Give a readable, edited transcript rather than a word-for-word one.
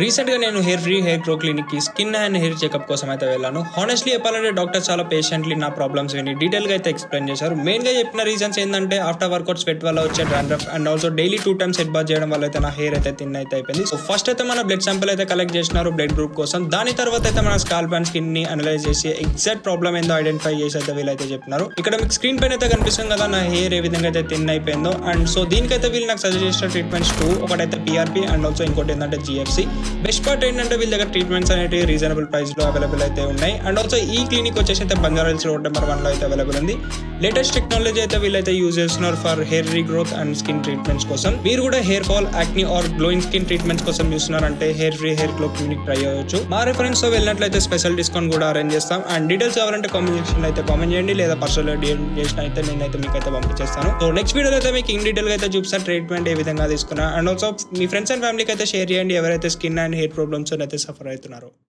Recent గా నేను hair free hair grow clinic కి స్కిన్ అండ్ హెయిర్ చెకప్ కోసం అయితే వెళ్ళాను. హానెస్ట్లీ చెప్పాలంటే డాక్టర్ చాలా పేషెంట్లీ నా ప్రాబ్లమ్స్ విని డీటెయిల్ గా అయితే ఎక్స్ప్లెయిన్ చేశారు. మెయిన్ గా చెప్పిన రీజన్స్ ఏంటంటే ఆఫ్టర్ వర్కౌట్ స్వెట్ వల్ల వచ్చే dandruff and also daily 2 times head bath చేయడం వల్ల అయితే నా హెయిర్ అయితే థిన్ అయితే అయిపోయింది. సో ఫస్ట్ అయితే మన బ్లడ్ శాంపుల్ అయితే కలెక్ట్ చేసినారు బ్లడ్ గ్రూప్ కోసం. దాని తర్వాత అయితే మన స్కాల్ప్ అండ్ స్కిన్ ని అనలైజ్ చేసి ఎగ్జాక్ట్ ప్రాబ్లమ్ ఏందో ఐడెంటిఫై చేసి అయితే వీళ్ళైతే చెప్పినారు. ఇక్కడ మీకు స్క్రీన్ పైన అయితే కనిపిస్తుంది కదా నా హెయిర్ ఏ విధంగా అయితే థిన్ అయిపోయిందో. అండ్ సో దీనికైతే వీళ్ళు నాకు సజెస్ట్ చేసిన ట్రీట్మెంట్స్ 2, ఒకటైతే PRP అండ్ ఆల్సో ఇంకోటి ఏంటంటే GFC. బెస్ట్ పార్ట్ ఏంటంటే వీళ్ళ దగ్గర ట్రీట్మెంట్స్ అనేవి రీజనబుల్ ప్రైస్ లో అవైలబుల్ అయితే ఉన్నాయి. అండ్ ఆల్సో ఈ క్లినిక్ వచ్చేసి అయితే బంజారాహిల్స్ రోడ్ నెంబర్ 1 లో అయితే అవైలబుల్ ఉంది. లేటెస్ట్ టెక్నాలజీ అయితే వీళ్ళైతే యూజ్ చేస్తున్నారు for hair regrowth and skin treatments కోసం. మీరు కూడా hair fall, acne or glowing skin treatments కోసం చూస్తున్నారంటే hair free hair glow clinic try చేయవచ్చు. మా రిఫరెన్స్ తో వెళ్ళినట్లయితే స్పెషల్ డిస్కౌంట్ కూడా అరేంజ్ చేస్తాం. అండ్ డీటెయిల్స్ కావాలంటే కామెంట్ సెక్షన్ అయితే కామెంట్ చేయండి, లేదా పర్సనల్ DM చేసిన అయితే నేనైతే మీకు అయితే పంపించేస్తాను. సో నెక్స్ట్ వీడియోలో అయితే మీకు ఇన్ డీటెయిల్ గా అయితే చూపిస్తాను ట్రీట్మెంట్ ఏ విధంగా తీసుకున్నా. And also me friends and ఫ్యామిలీకి అయితే షేర్ చేయండి ఎవరైతే స్కిన్ అండ్ హెయిర్ ప్రాబ్లమ్స్ అయితే సఫర్ అవుతున్నారు.